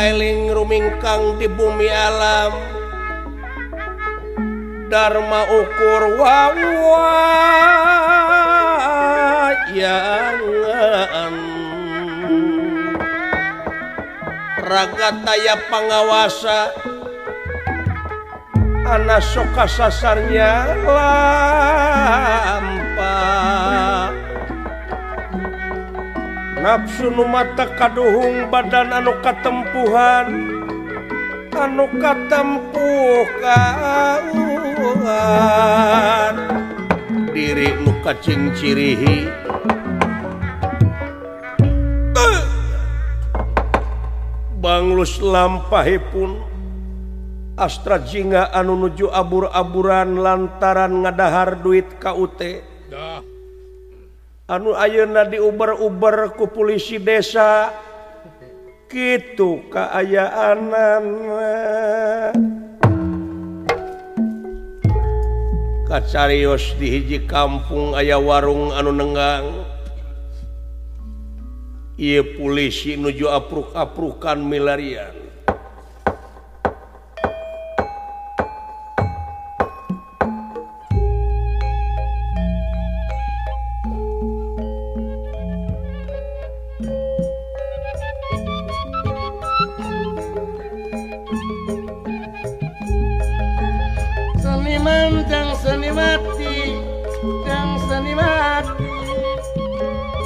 Eling rumingkang di bumi alam Dharma ukur wawayangan raga daya pangawasa ana soka sasarnya lampa nafsu nu mata kaduhung badan anu katempuhan anu katempuhan diri nu kacing cirihi banglus lampahipun astra jingga anu nuju abur-aburan lantaran ngadahar duit KUT anu ayeuna diuber-uber ku polisi desa kitu kaayaanan kacarios di hiji kampung aya warung anu nenggang ieu polisi nuju apruk-aprukan milarian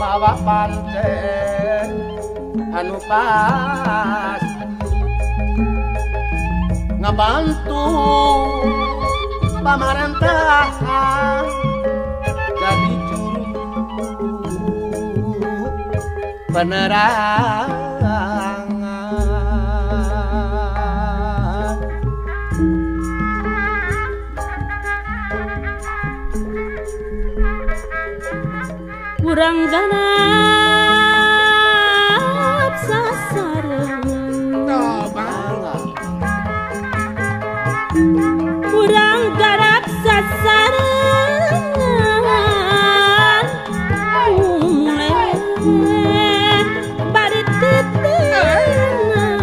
bawa panten anu pas ngabantu pamarantahan jadi juru penerangan kurang ganap sasaran kurang ganap sasaran mulai bari titenan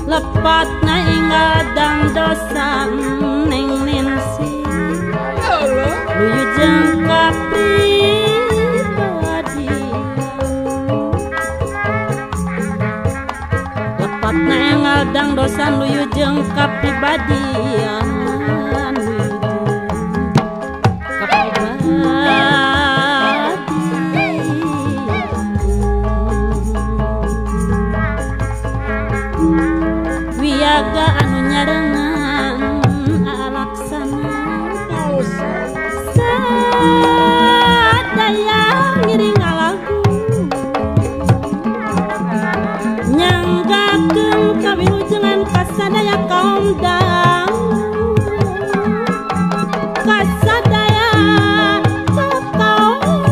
lepatna ingadang dosan ning ninsi Luyujeng ka pribadi lepatna ngadang dosan luyujeng ka pribadian jaga anu nyarengan alaksana sadaya ngiring lagu nyanggakeun kawilujengan kasadaya kaum dang kasadaya kaum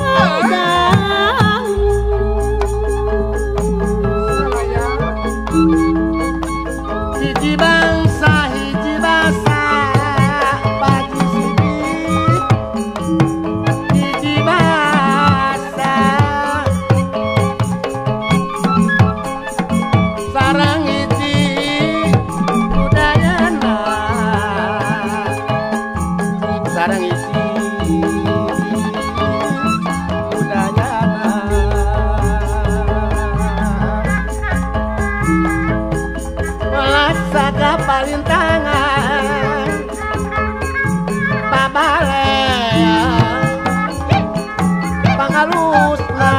dang hiji bangsa hiji basa bagi sidik hiji basa sarang hiji budayana sarang hiji budayana Malaksaka palintangan babalea pangalusna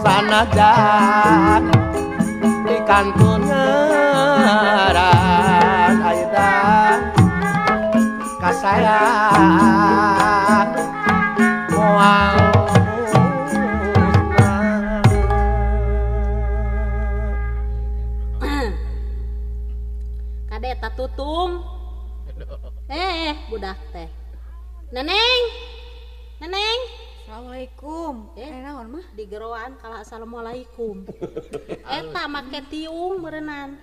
sanajan di kantun ngaran aida kasayang moal kadeta tutung budak teh neneng Assalamualaikum. Naon mah? di geroan kala assalamualaikum eta make tiung meureunnan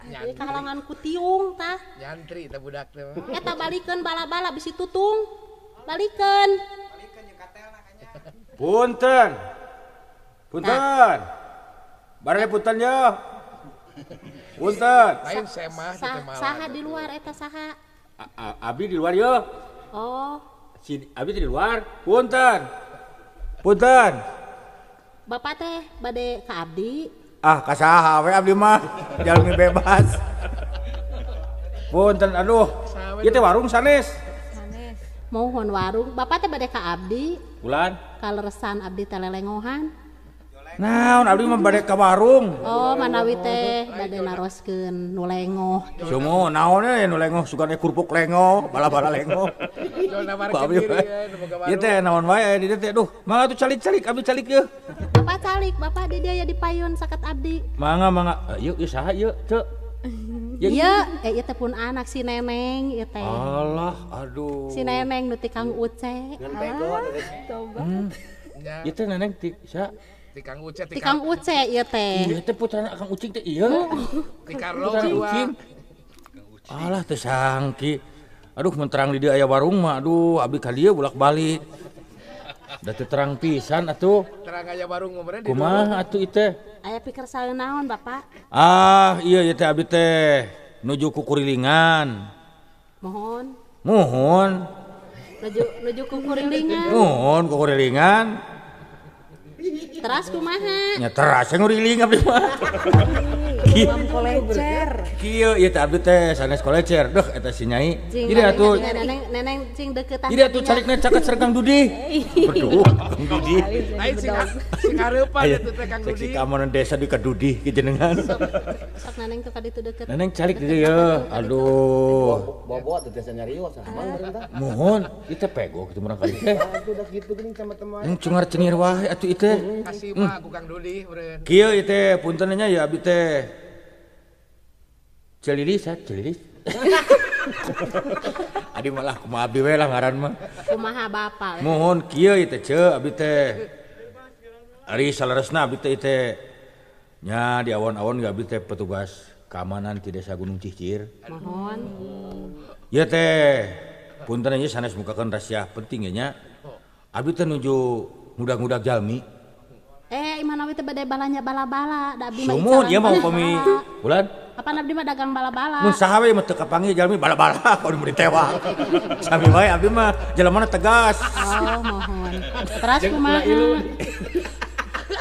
jadi kahalangan ku tiung tah nyantri teh budak teh eta balikeun bala-bala bisi tutung balikeun Punten. Punten. Bareng punten ya. Punten. lain semah teh malah saha di luar eta saha Abi di luar ya. oh Si Abi di luar. Punten. Punten. bapak teh bade ka abdi Ah, kasaha we abdi mah. Jalmi bebas. Punten aduh. Ieu teh warung sanes. Sanes. mohon warung bapak teh bade ka abdi Bulan. kaleresan abdi teh lelengohan Naon abdi mah bade ka warung. oh manawi teh bade naroskeun nu lengoh Sumo naon ya nu lengoh sugane kerupuk lengoh, bala-bala lengoh. Ku abdi mah. Ieu teh naon wae di dieu teh duh. Mangga tuh calik-calik abdi calik ye. bapak calik bapak di dia ya di payun sakat abdi Mangga. Yuk saha yuk, Cek. iya ieu teh pun anak si neneng ieu teh Allah, aduh. si neneng nu ti Kang Uce Ieu teh neneng ti sa? ti Kang Uce ti Kang Uce ieu teh Ieu teh putrana Kang Ucing teh ieu. ti Carlo Putrana Ucing. Alah teh sangki. Aduh mun terang di dieu aya warung mah aduh abdi ka dieu bolak-balik. Da teu terang pisan atuh. terang aya warung umurnya di Kumaha atuh ieu teh? aya pikir saeun naon bapak Ah, iya ieu teh abdi teh nuju ku kurilingan. mohon Muhun. nuju ku kurilingan Muhun ku kurilingan. teras kumaha Nya teras nguriling abdi mah. Mam kolecer. Kieu ieu teh abdi teh sanes kolecer. Duh eta si Nyai. Jadi atuh neneng cing deuketan jadi atuh calikna caket sareng Kang Dudi. Aduh, Kang Dudi. lain si kareupan itu teh Kang Seksi Dudi keamanan desa di Kadudi ki jenengan. sok neneng tuh kaditu deukeut Neneng calik di dieu ya. Aduh. bawa teh biasa nyari was Mohon, ieu teh pego kitu murang kali teh. udah gitu geuning sama teman Yang cungar cengir wae atuh ieu teh. kasih mah ku Kang Dudi meureun Kieu ieu teh puntennya ya abdi teh. Celilis. Adi malah kumaha abdi we lah ngaran mah. kumaha bapak Mohon kieu ieu teh ceu abdi teh. Ari salaresna abdi teh teh nya di awon-awon ge abdi teh petugas keamanan di Desa Gunung Cicir. mohon Ieu teh punten ieu sanes mukakeun rahasia penting nya. Abdi teh nuju ngudag-ngudag jalmi. imanawi teh bade balanya bala-bala da abdi mah Sumut icalan ieu mah bala. upami bulan. Apa abdi mah dagang bala-bala Mun saha we mah teu kapanggih jalmi bala-bala kalau mun ditewak. Sami wae abdi mah jelemana tegas. oh mohon teras kumaha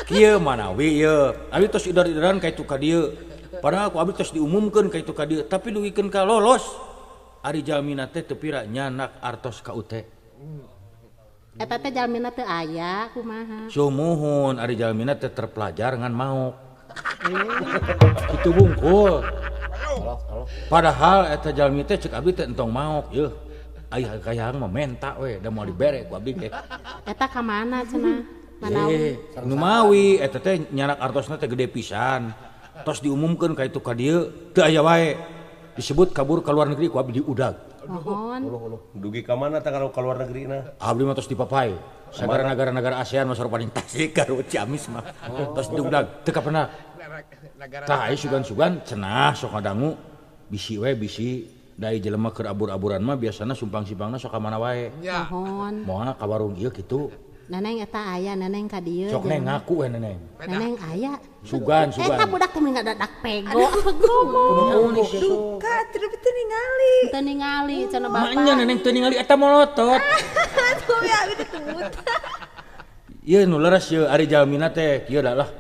Kieu manawi ieu. Abdi tos idar-idaran ka itu ka dieu. Padahal ku abdi tos diumumkeun ka itu ka dieu, tapi dugikeun ka lolos. Ari jalmina teh teu pira nyanak artos ka UT. eta teh jalmina teu aya kumaha Sumuhun ari jalmina teh terpelajar ngan maok. Kitu bungkul. Padahal eta jalmi teh cek abdi teh entong maok yeuh. Aya kayang mah menta we, da moal dibere ku abdi teh. Eta ka mana cenah? Manawi. Nu mawi eta teh nyanak artosna teh gede pisan. Tos diumumkeun ka itu ka dieu teu aya wae. Disebut kabur ka luar negeri ku abdi udag. Mohon. Dugi ka mana tah kalau ka luar negrina? Abdi mah tos dipapai. Sagara negara-negara ASEAN mah paling tasik karo Ciamis mah. Tos diudag teu kapena. Tah aya sugan-sugan cenah sok ngadangu bisi we bisi. Dai jelema keur abur-aburan mah biasana sumpang-simpangna sok ka mana wae. Mohon. Moalna ka warung ieu kitu. Neneng eta aya neneng ka dieu. Sok neng ngaku we neneng. Neneng aya. Sugan. Eta budak teh ngadadak pego. Ngomong. Duka, tidak betul ningali. Teu ningali cenah bapak. Maknya neneng teu ningali eta molotot. Tuh ya, itu tebut. Ieu nu leres ieu ari jalmina teh kieu da lah.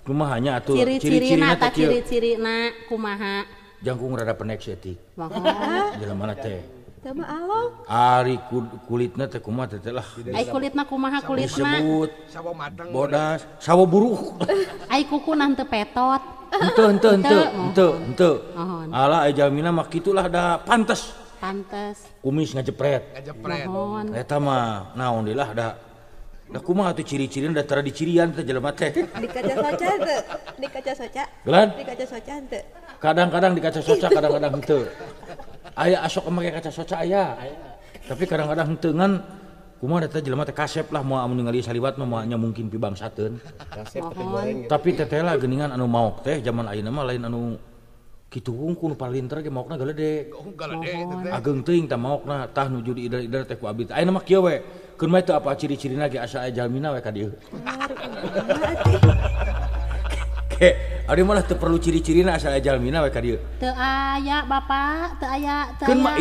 Kumahanya atuh Ciri-cirina tah kieu. ciri-cirina kumaha? Jangkung rada pendek setik. Mohon. Jelema teh. Sama along. Ari kulitna teh kumaha teh lah. Ai kulitna kumaha kulitna? Disebut Sawo mateng. bodas, sawo buruk. Ai kukunan teu petot. Henteu. Mohon. Ala ai jalmina mah kitulah da pantes. Pantes. Kumis ngajepret. Ngajepret. Mohon. Eta mah naon deui lah da kumaha atuh ciri-cirina da tara dicirian teh jelema teh. Di kaca soca teu? Di kaca soca? Gelan? Di kaca soca teu? Kadang-kadang di kaca soca, kadang-kadang henteu. Aya asok make kaca soca aya. Tapi kadang-kadang henteu ngan kumaha eta jelema teh kasep lah moal amun ningali saliwat mah moalnya mungkin pibangsateun. Tapi teteh lah geuningan anu maok teh zaman ayeuna mah lain anu kitu hungkul palinter ge maokna galede. Ageung teuing tah maokna tah nuju di idar-idar teh ku abdi. Ayeuna mah kieu we. Keun mah teu apa ciri-cirina ge asa aya jalmina we ka dieu. Ke ari malah teu perlu ciri-cirina asa aya jalmina we ka dieu. Teu aya bapak, teu aya. Keun mah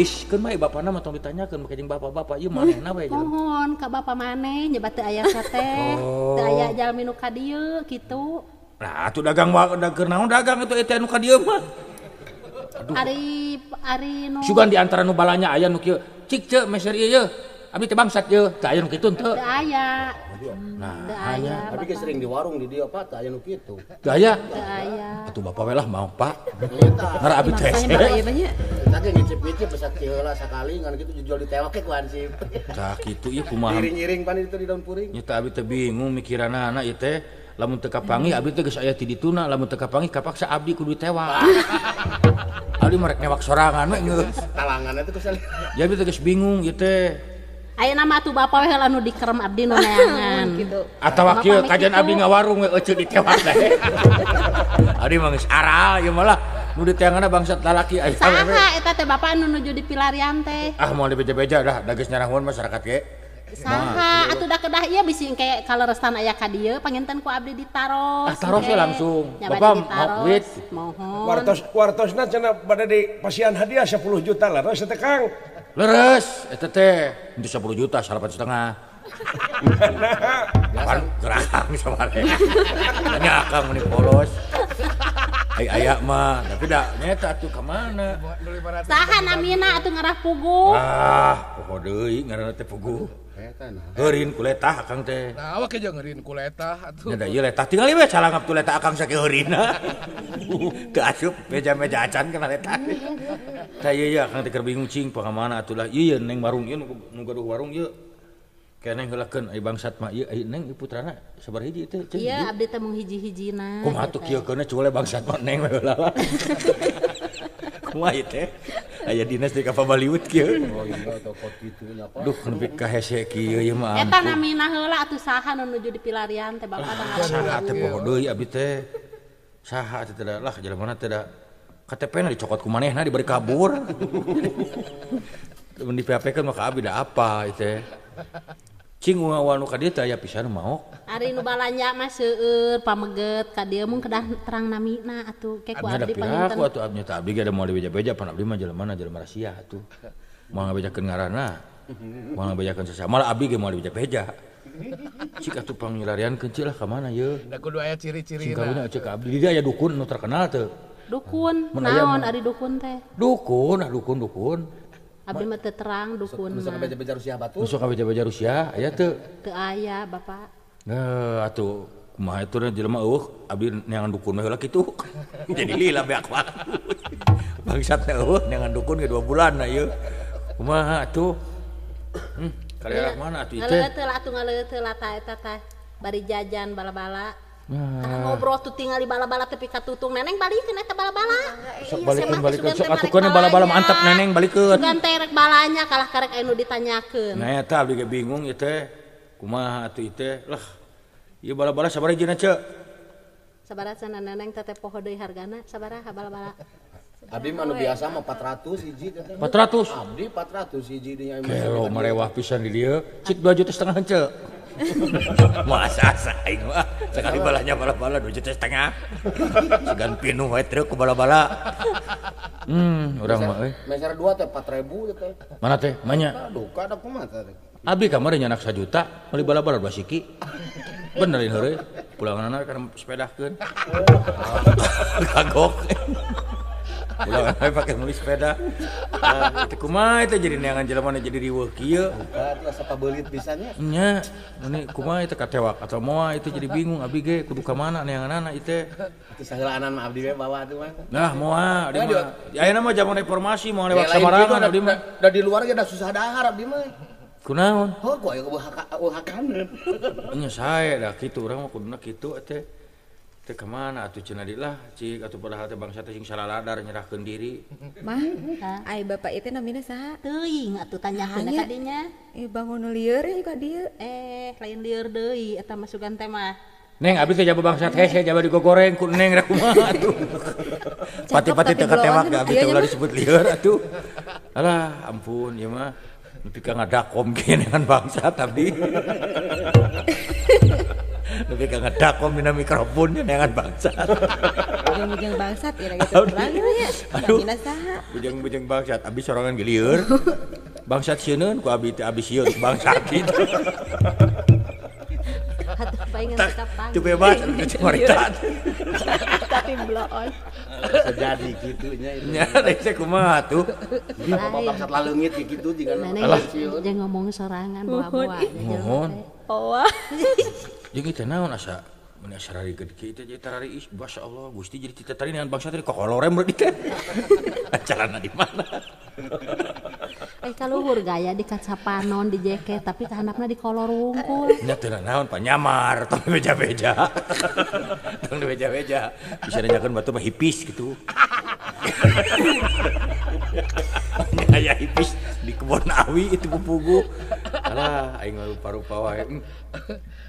bapana mah tong ditanyakeun make jeung bapak-bapak ieu manehna we jelema. Mohon ka bapak maneh nyebat teu aya sateh. Teu aya jalmi nu ka dieu kitu. Nah, atuh dagang keur naon dagang atuh eta anu ka dieu mah. Ari nu Sugan di antara nu balanya aya nu kieu. Cik ce meser ieu ye. Abdi teh bangsat ye. Teu aya nu kitu teu. teu aya. Nah, Teu aya. Tapi ge sering di warung di dieu apa teh aya nu kitu. teu aya. Teu aya. Atuh bapak we lah mau, Pak. Ngara abdi teh. Eta ge ngicip-ngicip besar heula sakali ngan kitu jual ditewake ku ansip. Tah kitu ieu kumaha. Iring-iring pan itu di daun puring. Nya teh abdi teh bingung mikiranna ieu teh. Lamun teu kapanggih abdi teh geus aya ti dituna, lamun teu kapanggih kapaksa abdi kudu ditewak. Abdi mah rek newak sorangan we geus. Talangan itu kesel. Ya abdi teh geus bingung ieu teh. Ayeuna mah atuh bapak we heula nu dikerem abdi nu neangan. Gitu. Atawa kieu kajian abdi ngawarung we euceuk ditewak teh. Abdi mah geus aral ieu mah lah nu diteanganna bangsat lalaki aya we. Saha eta teh bapak anu nuju di pilarian teh? Ah moal dibeja-beja dah geus nyarahun masyarakat ge. Saha atuh da kedah ieu bisi engke kalerestan aya ka dieu panginten ku abdi ditaros. Ah taros we langsung. Nya bade Bapak mau ditaros. duit. Mohon. Wartosna cenah bade di pasian hadiah 10 juta lah terus teh Kang. Leres eta teh untuk 10 juta 8,5. Kan gerang sabare. Nya Kang meni polos. Aya mah tapi da nyeta atuh ka mana? Saha namina atuh ngarah pugu? Ah, poho deui ngaranna teh pugu. Eta nah. Heurin ku letah Akang teh. Nah, awak ge ngeureun ku letah atuh. Nya da ieu letah tinggal we calangap tu letah Akang sakeu heurina. Teu asup meja-meja acan kana letah. Tah ieu Akang teh keur bingung cing pangamana atuh lah. Ieu neng warung ieu nu gaduh warung ieu. Keneh heulakeun ai bangsat mah ieu ai neng ieu putrana sabar hiji teh. Iya abdi teh mung hiji-hijina. Kumaha atuh kieu keuna cule bangsat mah neng we heula. Kumaha ieu teh? Aya dinas di ka Pabaliut kieu. Oh iya toko kitu nya apa. Duh nepi ka hese kieu ieu mah. Eta namina heula atuh saha nu nuju di pilarian teh bapak teh. Saha teh poho deui abdi teh. Saha teh teh lah jelemana teh da KTP-na dicokot ku manehna diberi kabur. Mun di PHP-keun mah ka abdi da apa ieu teh. Cing uang nu ka dieu teh aya pisan maok. Ari nu balanja mah seueur pameget ka dieu mung kedah terang namina atuh ke ku abdi panginten. Aku atuh abdi teh abdi ge ada moal dibeja-beja pan abdi mah jelemana jelema rahasia atuh. Moal ngabejakeun ngaranna. Moal ngabejakeun sesama malah abdi ge moal dibeja-beja. Cik atuh pangilariankeun cik lah ka mana ieu? Da kudu aya ciri-cirina. Sing kawina cek ka abdi dia aya dukun nu terkenal teu. Dukun, Mun aya naon mah. ari dukun teh? Dukun, dukun. Abdi mah teu terang dukun Bisa mah. beja-beja Rusia batu. Nu sok ngabeja-beja Rusia aya teu. Teu aya bapak. Nah, atuh kumaha itu jelema abdi neangan dukun heula kitu. Jadi lila beak waktu. Bangsat neangan dukun ge 2 bulan na ieu. Kumaha atuh? Karya mana atuh teh? Ngaleuteuh lah eta teh. Bari jajan bala-bala. Karena ngobrol tuh tinggal di bala-bala tepi katutung neneng balikeun eta bala-bala. Sok balikeun sok atukeun bala-bala mantap neneng balikeun. Sugan teh rek balanya kalah karek anu ditanyakeun. Nah eta abdi ge bingung ieu teh. Kumaha atuh teh? Lah ieu bala-bala sabaraha jeung ce? Sabaraha cenah neneng teh poho deui hargana sabaraha bala-bala? Abdi mah biasa mah 400 hiji teh. 400. Abdi 400 hiji dinya. Kelo marewah pisan di dieu. Cik 2,5 juta ce. Masa aing mah sekali balanya bala-bala 2,5 juta. Segan pinuh we truk ku bala-bala. Urang mah euy. Meser 2 teh 4.000 teh. Mana teh? Manya. Aduh, kada kumaha teh. Abdi kamari nyanak 1 juta, meuli bala-bala 2 siki. Benerin heureuy. Pulanganna kana sepedakeun. Kagok. Ulah pakai meuli sepeda. Teu kumaha eta jadi neangan jelema jadi riweuh kieu. Atuh asa pabeulit pisannya. Nya, ini kumaha eta katewak atau moal itu jadi bingung abdi ge kudu ka mana neanganana ieu teh. Itu saheulaanan mah abdi we bawa atuh mah. Nah, moal di mah. Ayeuna mah zaman informasi mau lewat samarangan abdi mah. Da di luar ge da susah dahar abdi mah. Kunaon? Heuh ku aya uhakan. Nya sae da kitu urang mah kuduna kitu teh. Teh kemana atuh cenah dilah cik atuh padahal teh bangsa teh sing salaladar nyerahkeun diri. Mah, ai bapak ieu teh namina saha? Teuing atuh tanyakeun ka dinya. Bangun nu lieur ya ka dieu. Lain lieur deui eta mah sugan teh mah. Neng abdi teh jaba bangsat hese jaba digogoreng ku neng rek kumaha atuh. Pati-pati teu katewak ge abdi teh ulah disebut lieur atuh. Alah ampun ieu mah nepi ka ngadakom ge dengan bangsat abdi. Lebih ka ngedakom dina mikrofon dengan bangsat. Bujang-bujang bangsat ya gitu urang nya. Namina saha? Bujang-bujang bangsat abdi sorangan ge lieur. Bangsat sieuneuun ku abdi teh abdi sieun bangsat kitu. Atuh paingan kapan. Teu bebas anu cerita. Tapi bloon. Sejadi kitu nya itu. Nya rek kumaha tuh? Bangsat laleungit kitu jiga Jangan ngomong sorangan bawa-bawa. Mohon. Oh. Jeung teh naon asa mun asa rarikeun kieu teh jadi tarari masyaallah Gusti jadi teh tari dengan bangsa teh kokolorem berarti teh. Acarana di mana? Kaluhur gaya di kaca panon di jeket tapi kahandapna di kolor wungkul. Nya teu naon panyamar tong beja-beja. Tong beja-beja. Bisa nanyakeun batu mah hipis gitu. Aya hipis di kebon awi itu pupugu. Alah aing rupa-rupa wae.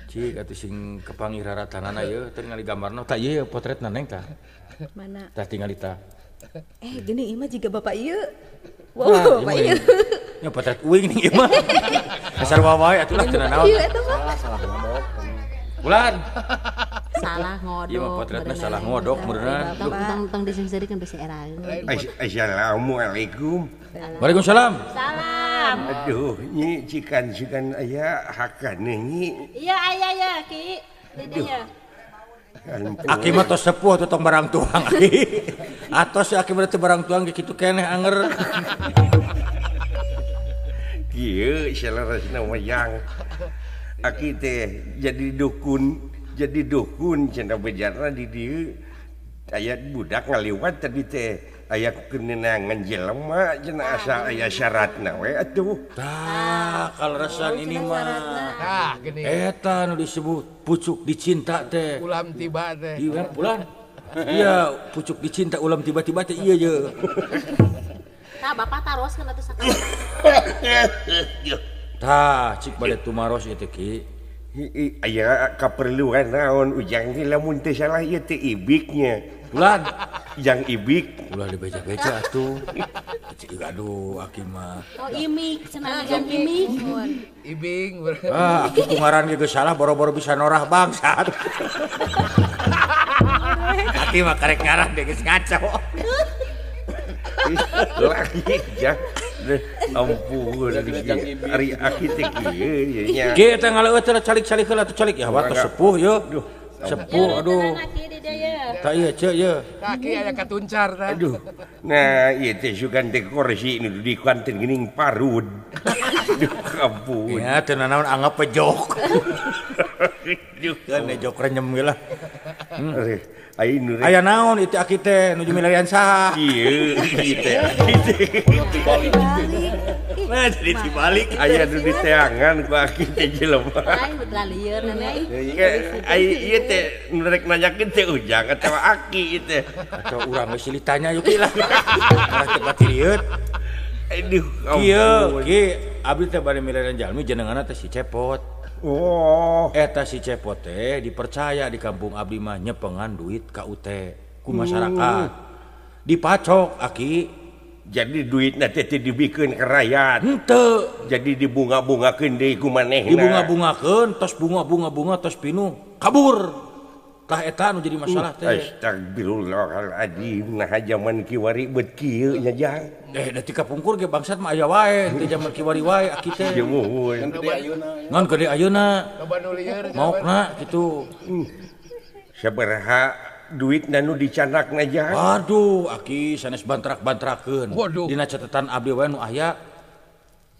Cik atuh sing kepanggih raratanana ieu teh ningali gambarna tah ieu potretna neng tah. Mana? Tah tingali tah. Gini ieu mah jiga bapak ieu. Wow, bapak ieu. Nya potret uing nih ieu mah. Dasar wawae atuh lah cenah naon. Ieu eta mah. Salah ngomong. Bulan. Salah ngodok. Ieu mah potretna salah ngodok beneran. Tong disingserikeun bisi eraeun. Assalamualaikum. Waalaikumsalam. Salam. Aduh, nyi cikan aya hakan nyi. Iya aya ya Ki. Didinya. Aki mah tos sepuh tuh tong barang tuang aki. Atos aki berarti barang tuang kitu keneh anger. Kieu salarasna wayang. Aki teh jadi dukun cenah bejarna di dieu. Aya budak ngaliwat tadi teh aya keunenangan jelema cenah asa aya syaratna we atuh. Tah kalresan ini mah. Nah, gini. Eta nu disebut pucuk dicinta teh. Ulam tiba teh. Iya pulan. Iya pucuk dicinta ulam tiba-tiba teh iya je. Tah bapak taroskeun atuh sakali. Tah cik bade tumaros ieu teh Ki. Aya kaperluan naon ujang ge lamun teu salah ieu teh ibiknya. Pulan. Yang ibik Ulah dibeja-beja atuh. Cik aduh aki mah. Oh imik cenah jam imik. Ibing. Aki kungaran ge geus salah boro-boro bisa norah bangsat. Aki mah karek ngaran ge geus ngaco. lagi ya. Ampun ari aki teh kieu nya. Ge eta ngaleueut teh calik-calik heula atuh calik ya watos sepuh yo. Sepuh aduh. Tak iya ceu ye. Kaki aya katuncar tah. Aduh. Nah, ieu teh sugan teh kursi nu di kantin geuning parud. Aduh ampun. Ya teu naon anggap pejok. Kan jok renyem ge lah. Aing nu Aya naon itu aki teh nuju milarian saha? ieu teh. Nah, jadi dibalik aya nu diteangan ku aki teh jelema. Aing betul lieur nenek. Ai ieu teh nu rek nanyakeun teh Ujang atawa aki teh. Atau urang geus silitanya yuk lah. Karena teu patirieut. Aduh, Kieu, ki abdi teh bade milarian jalmi jenenganna teh si Cepot. Oh, Eta si Cepot teh dipercaya di kampung abdi mah nyepengan duit ka UT ku masyarakat. Dipacok aki. jadi duitna teh teu dibikeun ke rakyat. Henteu. Jadi dibunga-bungakeun deui ku manehna. Dibunga-bungakeun tos bunga-bunga tos pinu kabur. Tah eta nu jadi masalah teh. Astagfirullahaladzim. Nah zaman kiwari bet kieu nya Jang. Da tika pungkur ge bangsat mah aya wae teh zaman kiwari wae aki teh. Jeuh. Ngan gede ayeuna. Loba nu lieur. Maokna kitu. Sabaraha duitna nu dicanakna Jang? Waduh, aki sanes bantrak-bantrakeun. Waduh. Dina catatan abdi wae nu aya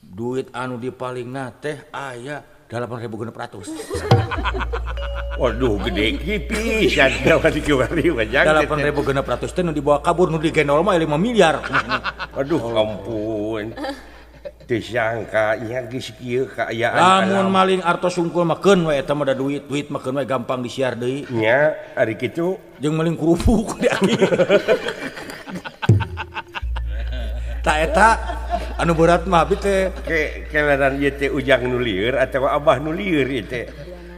duit anu dipalingna teh aya 8.600. Waduh gede pisan dapat kiwari mah Jang. 8.600 teh nu dibawa kabur nu digendol mah 5 miliar. Aduh ampun. Teu sangka nya geus kieu kaayaan Lamun maling artos sungkul mah keun we eta mah da duit mah keun we gampang disiar deui. nya ari kitu Jeung maling kerupuk di aki. Ta eta anu berat mah abdi teh kelaran ieu teh Ujang nu lieur atawa Abah nu lieur ieu teh.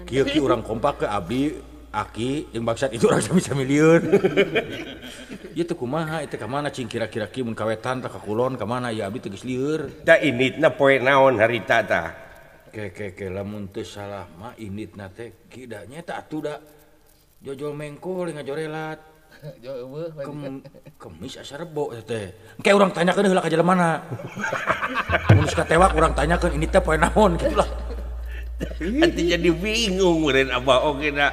kieu ki urang kompak ke abdi aki jeung bangsat itu urang sami-sami lieur. Ieu teh kumaha itu ka mana cing kira-kira ki mun kawetan tah ka kulon ka mana ya abdi teh geus lieur. Da initna poe naon harita tah? Ke lamun teu salah mah inditna teh kida nya teh atuh da jojol mengkol ngajorelat. Jo eueuh. Kemis asa rebo teh. Engke urang tanyakeun heula ka jelemana. Mun geus katewak urang tanyakeun ini teh poe naon kitu lah. Ati jadi bingung meureun Abah oge na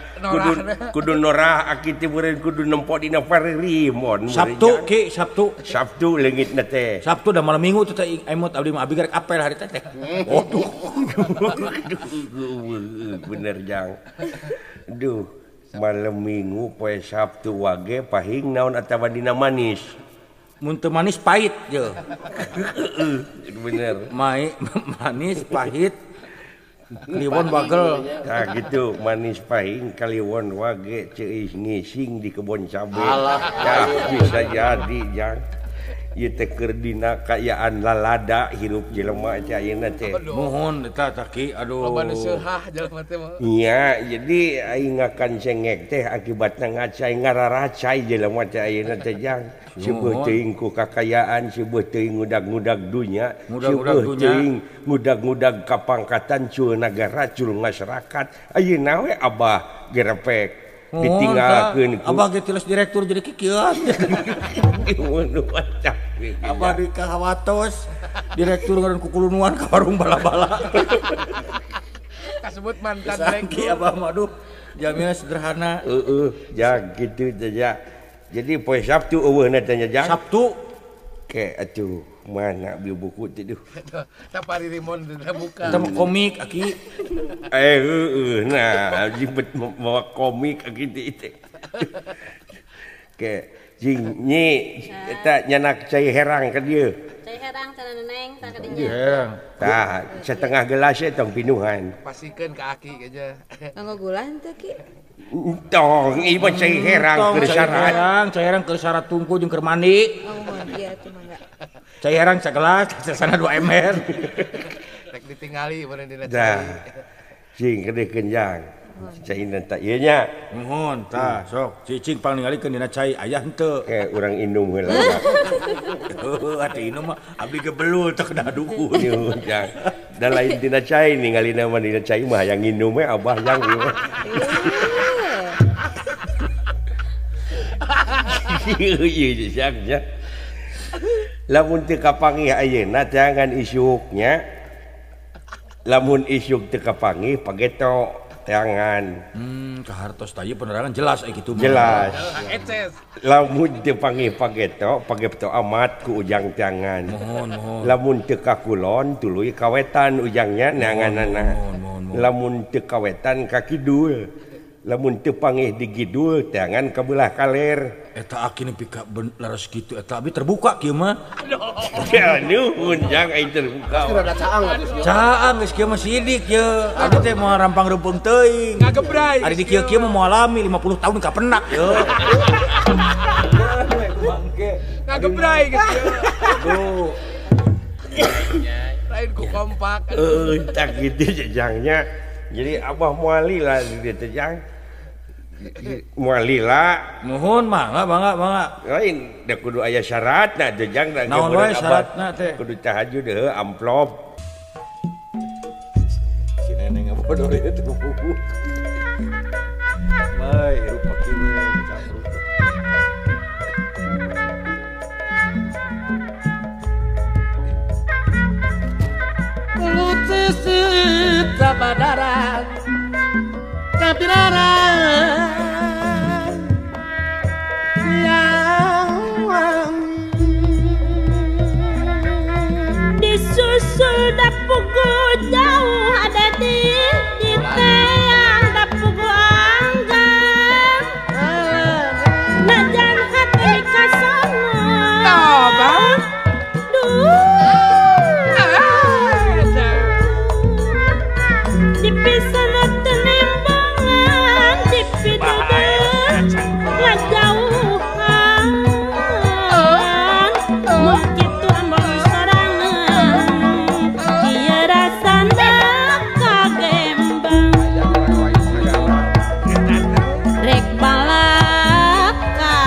kudu norah aki teh meureun kudu nempo dina parerimon. Sabtu ki Sabtu leungitna teh. Sabtu da malam Minggu teh emot abdi mah abi garek apel hari teh. Waduh. Bener Jang. Duh, malam Minggu poe Sabtu wage pahing naon atawa dina manis. Mun teu manis pahit je. Bener. Manis pahit. Kliwon bagel. Nah gitu manis pahing kaliwon wage ceuih ngising di kebon cabe. Ya bisa jadi Jang. Ieu teh keur dina kaayaan lalada hirup jelema teh ayeuna teh. Nuhun eta taki aduh. Loba nu seurah jelema teh mah. Iya, jadi aing ngakan cengek teh akibatna ngacai ngararacai jelema teh ayeuna teh Jang. Seueuh teuing ku kakayaan, seueuh teuing ngudag-ngudag dunya, seueuh teuing ngudag-ngudag kapangkatan cul nagara, cul masyarakat. Ayeuna we Abah gerepek ditinggalkeun ku Abah ge tilas direktur jadi kikieuan. Abah di kahawatos direktur ngaran kukulunuan ka warung bala-bala. Kasebut mantan Sangki Abah mah aduh jamina sederhana. Jang kitu teh ja. Jadi poe Sabtu eueuhna teh nya Jang. Sabtu Ke atuh mana bieu buku teh duh. tah paririmon teh buka. kita mau komik aki. Nah jibet bawa komik gitu itu. Ke jing nyi eta nyanak cai herang ka dieu. Cai herang cenah neneng tah ka dinya. Herang. Tah setengah gelas tong pinuhan. Pasikeun ka aki aja. Nganggo gula henteu ki. Tong ieu mah cai herang keur syarat. Cai herang keur syarat tungku jeung keur mandi. Oh, iya tuh mangga. Cai herang sagelas, sasana 2 ember. Rek ditingali bener dina Dah. cai. Cing kedekeun Jang. Cai nanti ieu nya. Nuhun tah sok cicing pang ningalikeun dina cai aya henteu. Ke urang indung heula. Heuh atuh inu mah abdi ge belul teu kena dukun. Nyuh Jang. Da lain dina cai ningalina mah dina cai mah hayang nginum we Abah Jang ieu mah. Ieu Jang nya. Lamun teu kapangih ayeuna jangan isuknya. Lamun isuk teu kapangih pageto jangan. Kahartos tah ieu penerangan jelas kitu mah. Jelas. Eces. Lamun teu pangih pageto amat ku Ujang jangan. Mohon. Lamun teu kakulon tuluy kawetan Ujangnya nanganana. lamun teu kawetan ka kidul lamun teu pangih di kidul tangan ka belah kaler eta aki nepi ka laras kitu eta abi terbuka kieu mah ya nuhun jang ai terbuka Rada caang atuh. caang geus kieu mah sidik ye abi teh moal rampang reupeung teuing Ngagebrai. ari di kieu mah moal alami 50 tahun ka penak ye Ngagebrai gitu. tuh Lain ku kompak. tak gitu jangnya jadi abah muali lah di dieu jang muali lah nuhun mangga lain da kudu aya syaratna teh jang da naon wae syaratna teh kudu tahajud deuh amplop si neneng bodoh itu mai rupa kieu campur Kulut sisit sabadaran kapiraran yang wangi disusul dapugu jauh ada di teang dapugu anggang najan hati kasongo dipisana tenimbangan dipidudeun ngajauhan mun kitu among sorangan ieu rasana kagembang rek balaka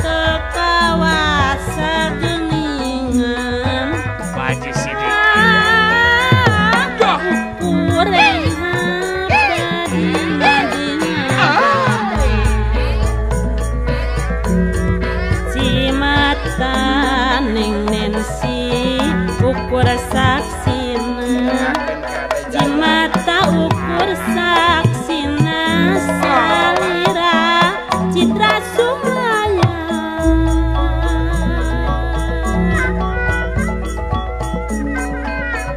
teu kawasa geuningan Baji sidik. ukur saksina cimata ukur saksina salira citra sumaya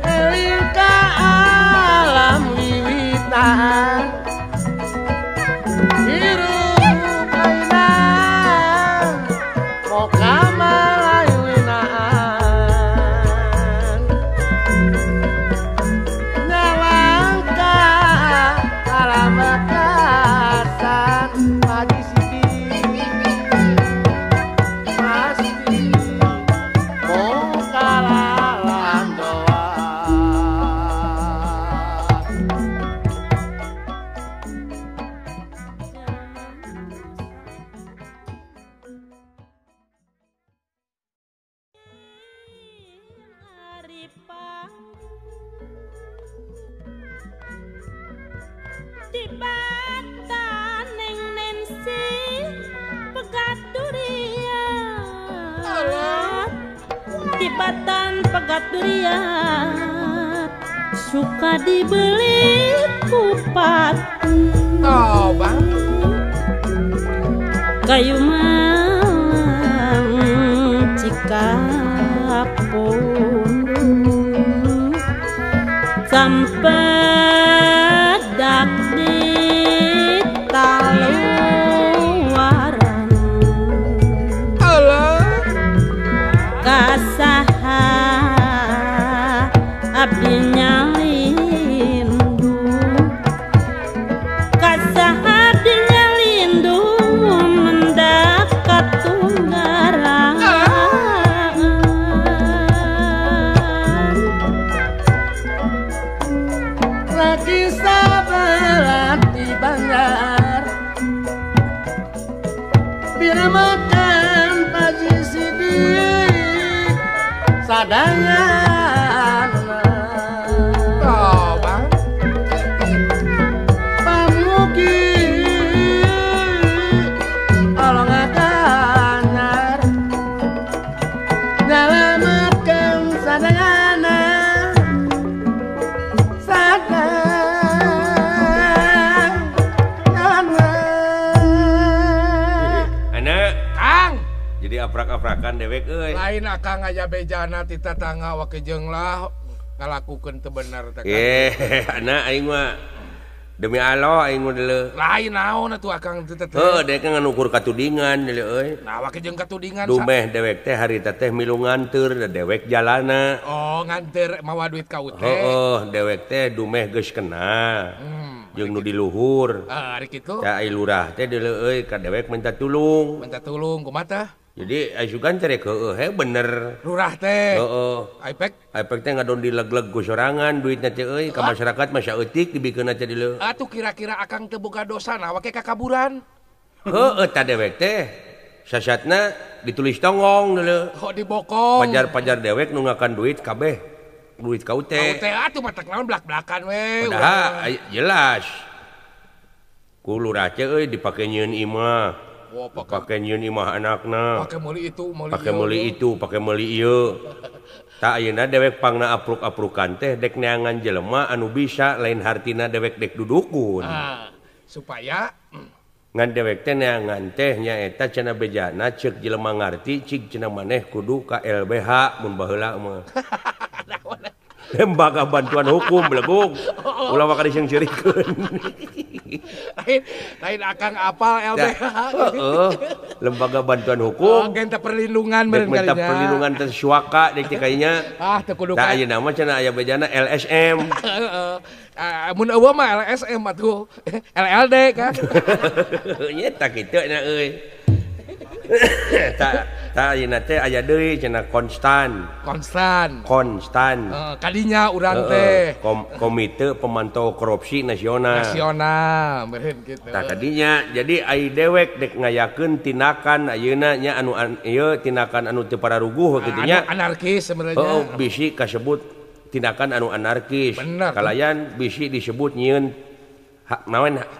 eling ka alam wiwitan hirup lainang moka malayu-winaan nyalangka alam bakasan pagi sidik pasti moka lalang doa. Tibatan neng nensi pegat durian tibatan pegat durian suka dibeli kupat Oh, Bang. kayu mang cikapundung sampedak di taluaran Allah. kasaha abdi nyalindu kasaha abdi nyalindu mendakat tunggaran Lagi sabaran di banjar bila makan paji sidik sadangan Oh, Bang. pamugi olong aganyar nyalamatkan sadangana anak Kang. jadi aprak-aprakan dewek euy Lain akang aja bejana ti tatangga wakejeung lah ngalakukeun teu bener teh. anak aing mah Demi Allah aing mah deuleu. Lain naon atuh Akang teu teh. Heuh, dek kan ngukur katudingan deuleu euy. Nah wake jeung katudingan. Dumeh dewek teh harita teh milu nganteur da dewek jalana. Oh nganter mawa duit ka teh. Heeh, dewek teh dumeh geus kena. Jeung nu di luhur. Ari kitu. Da ai lurah teh deuleu euy ka dewek minta tulung. Minta tulung kumaha tah? Jadi asugan cerek heueuh bener. Lurah teh. Heeh. Aipek teh ngadon dileg-leg ku sorangan duitna teh euy ka masyarakat mah saeutik dibikeunna teh dieu. Atuh kira-kira Akang teu boga dosa na wake kakaburan. Heueuh tah dewek teh sasatna ditulis tongong deuleu. Kok dibokong. Pajar-pajar dewek nu ngakan duit kabeh duit kau Kau teh. teh atuh matak naon blak-blakan we. Udah jelas. Ku lurah teh euy dipake nyieun imah. Oh, Pake nyieun imah anakna. Pake meuli itu, Pake meuli itu, pake meuli ieu. Tak ayeuna dewek pangna apruk-aprukan teh dek neangan jelema anu bisa lain hartina dewek dek dudukun. Supaya Ngan dewek teh neangan teh nyaeta cenah bejana ceuk jelema ngarti cik cenah maneh kudu ka LBH mun baheula mah. Lembaga Bantuan Hukum belegug. Ulah maka disengceurikeun. lain Akang apal LBH. Heeh. Lembaga Bantuan Hukum. Agenda perlindungan Dek meureun minta kalinya. perlindungan teh suaka dek kayaknya. Teu kudu Tah ayeuna mah cenah aya bejana LSM. Mun eueuh mah LSM atuh. LLD kan. Nya tak kitu na euy. Tak ayeuna teh aya deui cenah konstan. Kadinya urang teh Komite Pemantau Korupsi Nasional. Meureun kitu. Tah kadinya jadi ai dewek dek ngayakeun tindakan ayeuna nya anu ieu tindakan anu teu pararuguh kitu nya. Anarkis sebenarnya. Heeh, bisi kasebut tindakan anu anarkis. Bener. Kalayan bisi disebut nyieun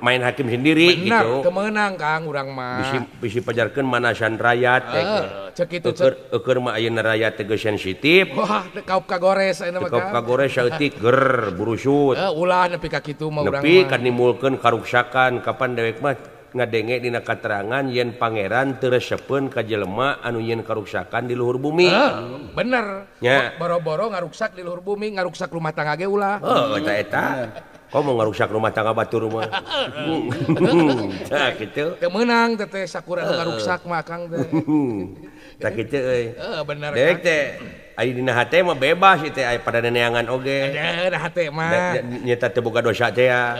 main hakim sendiri benar, gitu. Kemenang Kang urang mah. Bisi pajarkeun manasan rakyat teh. Cek itu Eukeur mah ayeuna rakyat teh geus sensitif. Wah, kaup kagores ayeuna mah. Kaup kagores saeutik ger burusut. Ulah nepi ka kitu mah urang mah. Nepi kan nimulkeun karuksakan kapan dewek mah ngadenge dina katerangan yen pangeran teu resepeun ka jelema anu yen karuksakan di luhur bumi. Bener. Nya. Boro-boro ngaruksak di luhur bumi, ngaruksak rumah tangga ge ulah. Eta. Kau mau ngaruksak rumah tangga batur rumah. Tah kitu. Teu meunang teh sakura nu ngaruksak mah Kang teh. Tah kitu euy. Bener. Dek teh aya dina hate mah bebas teh aya pada neangan oge. Ada hate mah. Nyata teu boga dosa teh ya.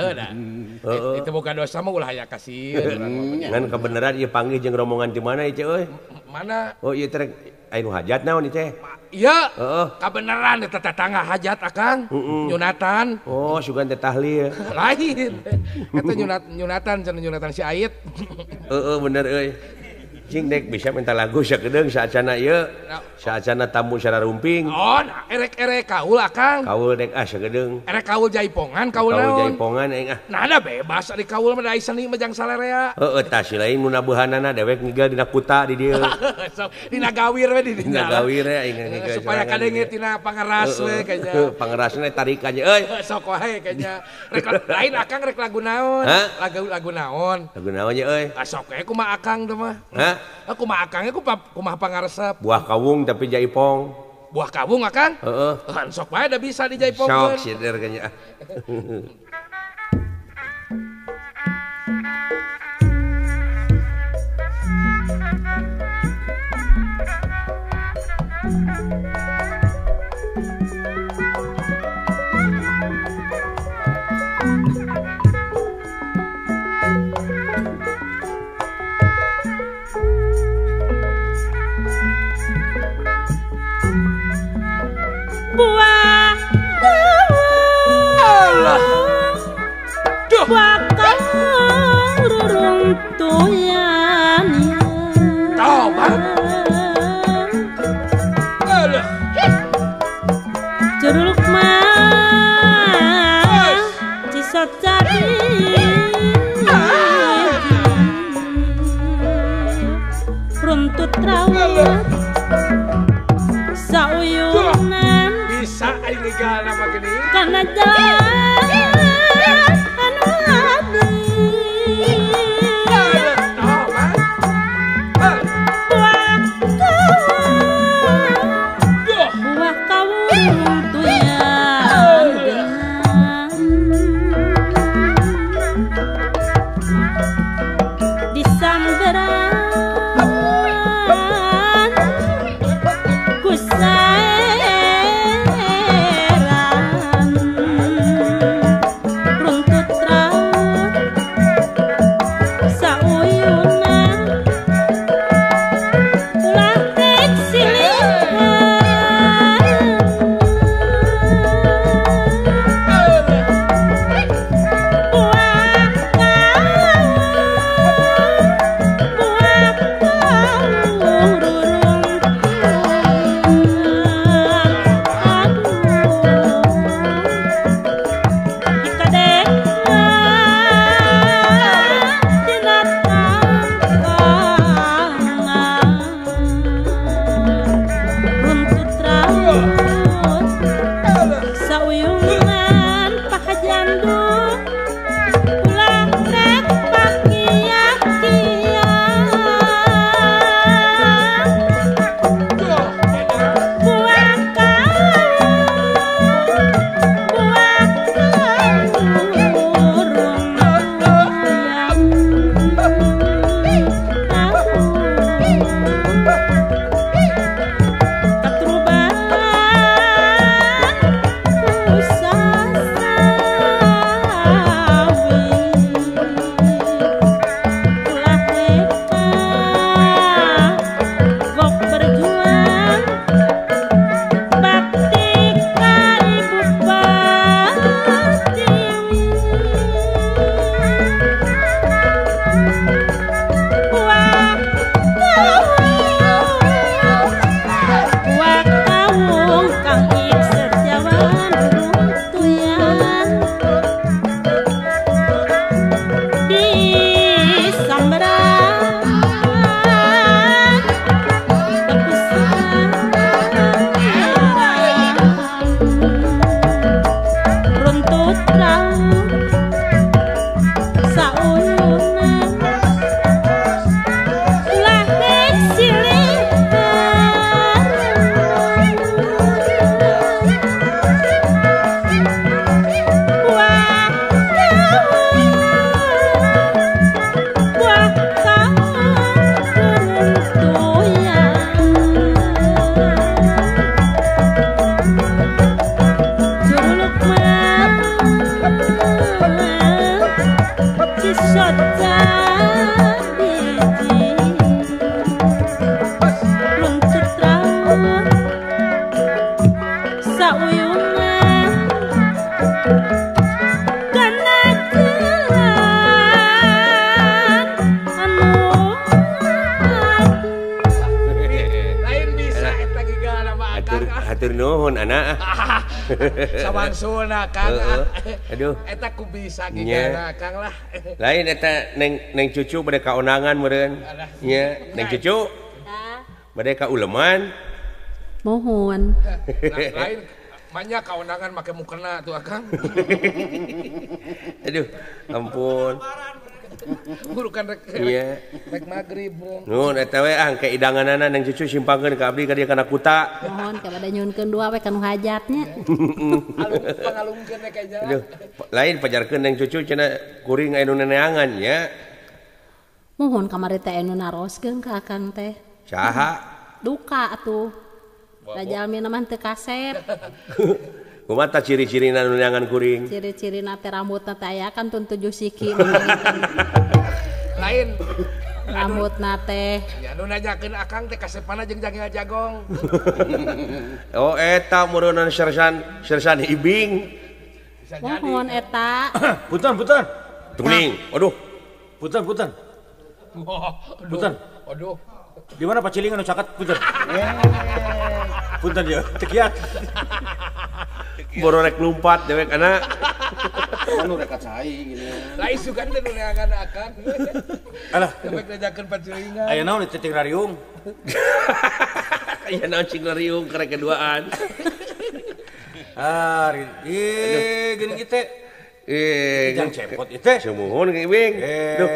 Itu boga dosa mah ulah aya kasieun. Ngan kebenaran ieu panggih jeung rombongan di mana ieu euy? Mana? Oh ieu teh aya nu hajat naon ieu teh? Iya. Heeh. Kabeneran eta tetangga hajat Akang. Nyunatan. Oh, sugan teh tahlil. Lain. Eta nyunatan cenah nyunatan si Ait. Heeh, bener euy. Cing dek bisa minta lagu sakedeung saacana ieu. Saacana tamu sararumping. Oh, nah, erek kaul Akang. Kaul dek sakedeung. Erek kaul jaipongan kaul Kaul naon? jaipongan aing Nah, ada bebas ari kaul mah da seni mah jang salarea. Heeh, tah si lain mun nabuhanana dewek ngigel dina kuta di dieu. So, dina gawir we di Dina gawir ya aing ngigel. supaya kadenge tina pangeras we kayaknya. Pangerasna tarik aja euy. Sok wae kayaknya. Rek lain Akang rek lagu naon? Lagu naon? Lagu naon ye euy? Sok we kumaha Akang teh mah. Hah? Kumaha Akang kumaha pangaresep? Buah kawung tapi jaipong. Buah kawung Akang? Heeh. Sok wae da bisa dijaipongkeun. Sok sider kayaknya. Buah bakal ruruntuyan Tobat. Jeruk mah cisot cari runtut rawat sauyunan Bisa aing legal nama gini. karena jalan anu adi Tobat. buah kawung tuyan Hatur nuhun anak. Sawangsuna Kang. Aduh. Eta ku bisa gigana Kang lah. Lain eta neng cucu bade kaonangan meureun. Nya, neng cucu. Bade ka uleman. Mohon. Lain banyak kaonangan make mukena tuh Kang. Aduh, ampun. Burukan rek. Iya. Rek magrib. Nuhun eta we angke idanganana neng cucu simpangkeun ka abdi ka dieu kana kuta. Mohon ka bade nyuhunkeun dua we kanu hajatnya. Pangalungkeun we kayaknya. Aduh, lain pajarkeun neng cucu cenah kuring anu neneangan nya. Mohon kamari teh anu naroskeun ka akang teh. Saha? Duka atuh. Da jalmi mah teu kasep. Kumaha tah ciri-cirina nu neangan kuring? Ciri-cirina teh rambutna teh aya kan tun 7 siki. Lain Rambutna teh. ya nu nanyakeun Akang teh kasepana jeung Jangil Jagong. Oh eta meureunna Sersan Ibing. Mohon eta. Punten. Tuning. Aduh. Punten. Aduh. Di mana Pak Ciling anu caket punten? Punten ya, teu kiat. Boro rek lumpat dewek anak. Anu rek cai gini. Lain sugan teh nu neangan Akang. Alah, Dewek nanyakeun pacilingan. aya naon di Cicing Rariung? Aya naon cingleriung karek keduaan. Gini kita. Jangan cepot itu. Sumuhun Ibing. Duh.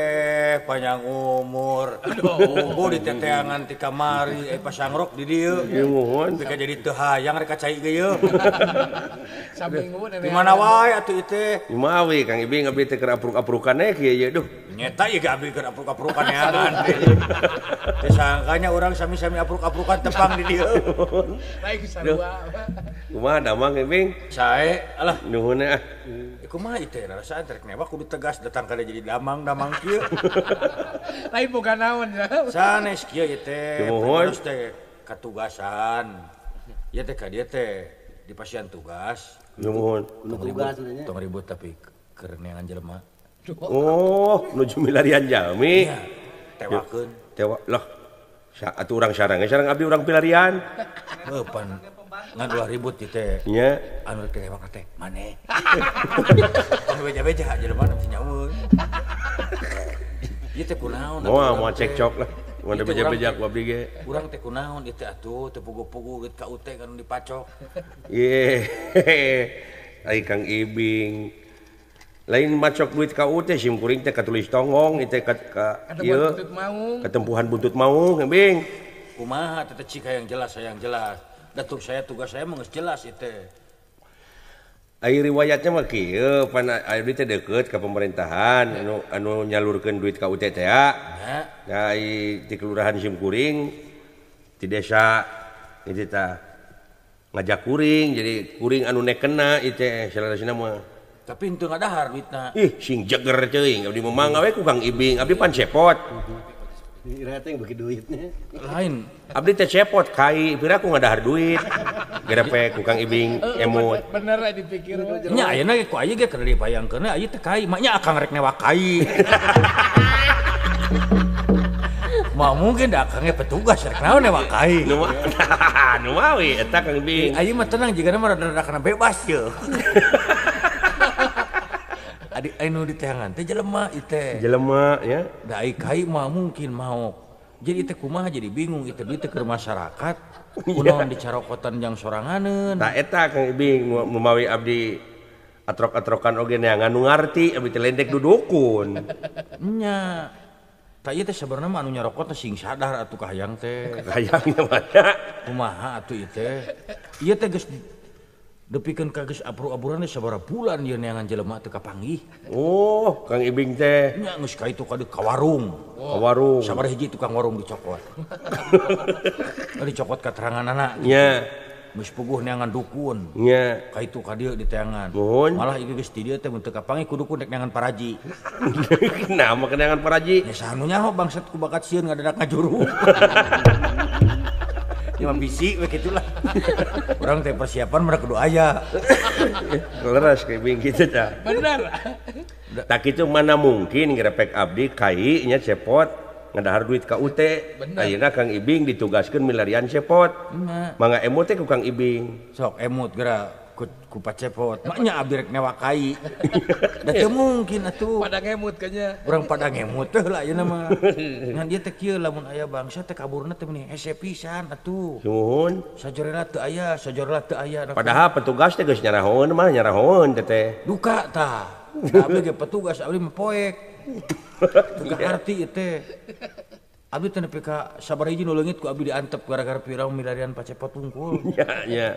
sukses, panjang umur. Aduh, di teteangan ti kamari pasangrok di dieu. Nuhun. Bika jadi teu hayang rek kacai ge ieu. Saminggu Di mana wae atuh ieu teh. Kumaha we Kang Ibing abdi teh keur apruk-aprukan kieu ye duh. Nyeta ieu abdi keur apruk-aprukan neangan. Teh sangkanya urang sami-sami apruk-aprukan tepang di dieu. baik sarua. Kumaha damang Ibing? Sae, alah. Nuhun ah. Kumaha ieu teh rasaan rek newak kudu tegas datang kada jadi damang kieu. Lain boga naon ya. Sanes kieu ieu teh. Nuhun. Terus teh katugasan. Ieu teh ka dieu teh di pasien tugas. Nuhun. Tugas sebenarnya. Tong ribut tapi keur neangan jelema. Oh, nuju milarian jalmi. Iya, tewakeun. Tewa lah. Atuh urang sareng abdi urang pilarian. Pan ngan ulah ribut ieu teh. Nya. Anu teh tewak teh maneh. Anu beja-beja jelema mesti nyamun. Ieu teh kunaon? Moal cekcok lah. Mun Itu beja-beja urang ku abdi ge. Urang teh kunaon ieu teh atuh teu pugu-pugu geut ka UT kan dipacok. Ye. Ai Kang Ibing. Lain macok duit ka UT sim kuring teh katulis tongong ieu teh ka ieu. Buntut maung. Ketempuhan buntut maung Ibing. Kumaha teh cika yang jelas sayang jelas. Datuk saya tugas saya mah geus jelas ieu teh. Ai riwayatnya mah kieu pan abdi teh deukeut ka pemerintahan anu nyalurkeun duit ka UT teh ya. Nya. Ai di kelurahan Simkuring di desa itu tah ngajak kuring jadi kuring anu nekenna ieu teh salasina mah. Tapi henteu ngadahar duitna. Ih sing jeger teuing abdi memangga we ku Kang Ibing abdi pan cepot. Ira teh bagi duitnya. Lain. Abdi teh cepot kai pira ku ngadahar duit. Gerepe ku Kang Ibing emut. Bener lah dipikir. Nya ayeuna ge ku aya ge keur dipayangkeun aya teh kai, maknya akang rek newak kai. Mah mungkin da akang ge petugas rek naon newak kai. Nu mawi eta Kang Ibing. Ayeuna mah tenang jigana mah rada-rada kana bebas ye. Adik anu di teangan teh jelema ieu teh. Jelema ya. Da ai kai mah mungkin mau. Jadi teh kumaha jadi bingung itu duit teh keur masyarakat. Kunaon dicarokotan jang soranganeun. Tah eta Kang Ibing nu mawi abdi atrok-atrokan oge neangan nu ngarti abdi teh lendek dudukun. Nya. Tah ieu teh sabarna mah anu nyarokot teh sing sadar atuh kahayang teh. Hayangnya mah ya. Kumaha atuh ieu teh? Ieu teh geus depikeun ka geus abru-abruan teh sabaraha bulan ieu neangan jelema teu kapanggih. Oh, Kang Ibing teh Nya geus ka itu ka warung. ka warung. Sabaraha hiji tukang warung dicokot. Dicokot keteranganana. Nya, Geus puguh neangan dukun. nya. Ka itu ka dieu di teangan. Nuhun. Malah ieu geus ti dieu teh mun teu kapanggih kudu ku neangan paraji. Nama kenangan paraji. Ya sanu nyaho bangsat ku bakat sieun ngadadak ngajuru. Ya mah bisi we kitulah. Urang teh persiapan mah kudu aya. Leres Kang Ibing kitu tah. Bener. Tak kitu mana mungkin ngrepek abdi kai nya cepot ngadahar duit ka UT. Ayeuna Kang Ibing ditugaskeun milarian cepot. Mangga emot teh ku Kang Ibing. Sok emut geura ku pacepot. Maknya abdi rek newak kai. Da teu mungkin atuh. Pada ngemut kayaknya. Urang pada ngemut teh lah ayeuna mah. Ngan dieu teh kieu lamun aya bangsa teh kaburna teh meni hese pisan atuh. Nuhun. Sajorela teu aya, sajorela teu aya. Padahal petugas teh geus nyarahoeun mah nyarahoeun teh. Duka tah. Da abdi ge petugas abdi mah poek. Teu arti ieu teh. Abdi teh nepi ka sabaraha hiji nu leungit ku abdi diantep gara-gara pirang milarian pacepot tungkul. Nya, nya.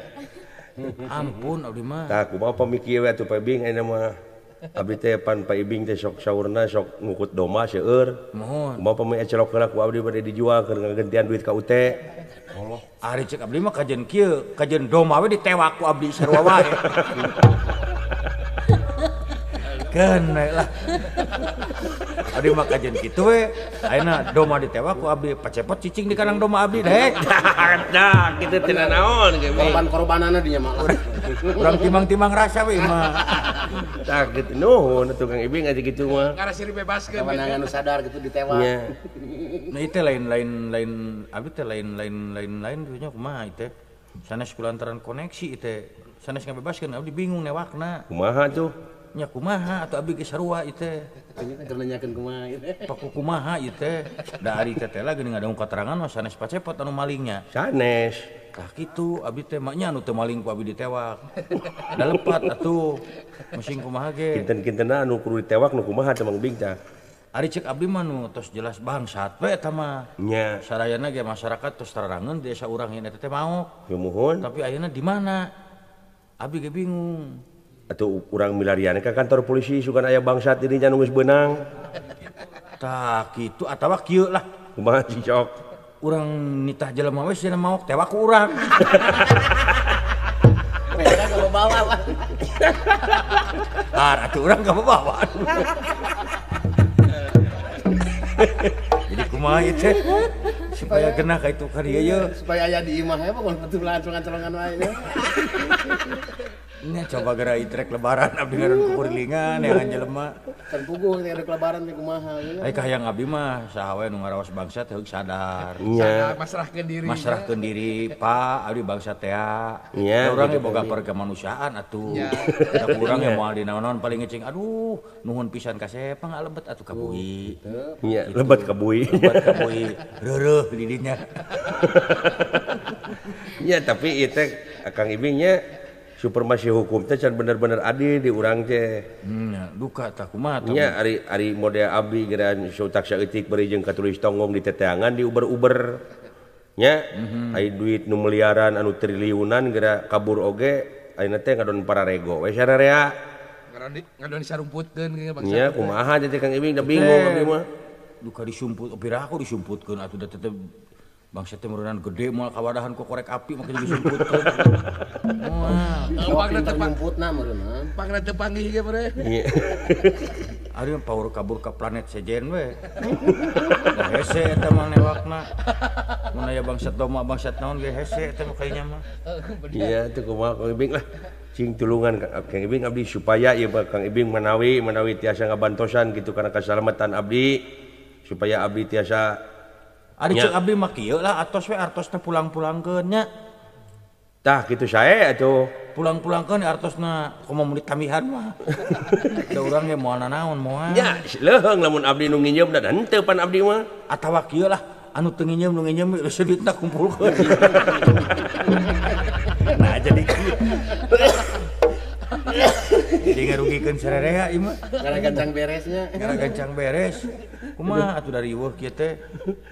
Ampun abdi mah. Tah kumaha pamikir we atuh Pak Ibing ayeuna mah. Abdi teh pan Pak Ibing teh sok saurna sok ngukut doma seueur. Mohon. Kumaha pamik ecelok heula ku abdi bade dijual keur ngagentian duit ka UT. Ari cek abdi mah kajen kieu, kajen doma we ditewak ku abdi sarua wae. Kene lah. Abdi mah kajen kitu we. Ayeuna doma ditewak ku abdi, pacepot cicing di kanang doma abdi deh. Dah, kitu teh naon ge. Korban-korbanana dinya mah. Urang timang-timang rasa we mah. Tah kitu nuhun atuh Kang Ibing aya kitu mah. Ngarasiri bebaskeun. Kawanangan nu sadar gitu ditewak. Nya. Nah itu lain abdi teh lain nya kumaha ieu teh. Sanes kulantaran koneksi ieu teh. Sanes ngabebaskeun abdi bingung newakna. Kumaha tuh? Nya kumaha atuh abdi ge sarua ieu teh. Keur nanyakeun kumaha ieu teh. Paku kumaha ieu teh. Da ari teh lah geuning ngadangu katerangan mah sanes pacepot anu malingnya. Sanes. Tah kitu abdi teh maknya anu teu maling ku abdi ditewak. Da lepat atuh. Musing kumaha ge. Kinten-kintena anu kudu ditewak nu kumaha teh Mang Bing tah. Ari cek abdi mah nu tos jelas bangsat we eta mah. Nya. Sarayana ge masyarakat tos terarangeun desa urang ieu teh mau. Muhun. Tapi ayeuna di mana? Abdi ge bingung. Atuh urang milarian ke kantor polisi sugan aya bangsat ini nya nu geus beunang. Tah kitu atawa kieu lah. Kumaha cicok? Urang nitah jelema we cenah maok tewa ku urang. Mereka kalau bawa Pak. Atuh urang gak bawa. Jadi kumaha ieu teh supaya genah ka itu ka dieu ye. Supaya aya di imah ya Pak betulan colongan-colongan wae nya. Nya coba geura itrek lebaran abdi ngaran kupurilingan yang jelema. Kan puguh teh ada kelebaran teh kumaha nya. Ai kahayang abdi mah saha we nu ngaraos bangsa teh sadar. Nya. Masrahkeun diri. Masrahkeun diri, Pak, abdi bangsa teh. Nya, Urang ge boga perkemanusiaan atuh. Da urang ge moal dinaon paling ngecing aduh nuhun pisan ka sepang alebet atuh ka bui. Nya, lebat ka bui. Lebat ka bui. Reureuh di dinya. Ya tapi ieu teh Kang Ibing nya supermasi hukum teh can bener-bener adil di urang teh. Duka tah kumaha tah. Nya ari model abdi geran sutak saeutik beri jeung katulis tonggong di teteangan di uber-uber. Nya ai duit nu miliaran anu triliunan geura kabur oge ayeuna teh ngadon pararego we sararea. Ngadon disarumputkeun ge bangsa. Nya kumaha jadi Kang Ibing da bingung abdi mah. Duka disumput piraku disumputkeun atuh da tetep bangsa teh meureunana gede moal kawadahan ku korek api make disumputkeun. Pangna teh nyumputna meureunna. Pangna teu panggih ge mere. Ari power kabur ka planet sejen we. Da hese eta mah newakna. Mun aya bangsat doma bangsat naon ge hese eta mah kayaknya mah. Iya teh kumaha Kang Ibing lah. Cing tulungan Kang Ibing abdi supaya ieu Kang Ibing manawi tiasa ngabantosan gitu kana kasalamatan abdi supaya abdi tiasa Ari cek abdi mah kieu lah atos we artosna pulang-pulangkeun nya. Tah kitu sae atuh. Pulang-pulangkeun artosna komo mun ditamihan mah. Da urang ge moal naon moal. Nya leung lamun abdi nu nginjem da henteu pan abdi mah. Atawa kieu lah anu teu nginjem nu nginjem geus duitna kumpulkeun. Nah jadi kieu. Jadi ngarugikeun sarerea ieu mah. Gara gancang beresnya. Gara gancang beres. Kumaha atuh dari weuh kieu teh.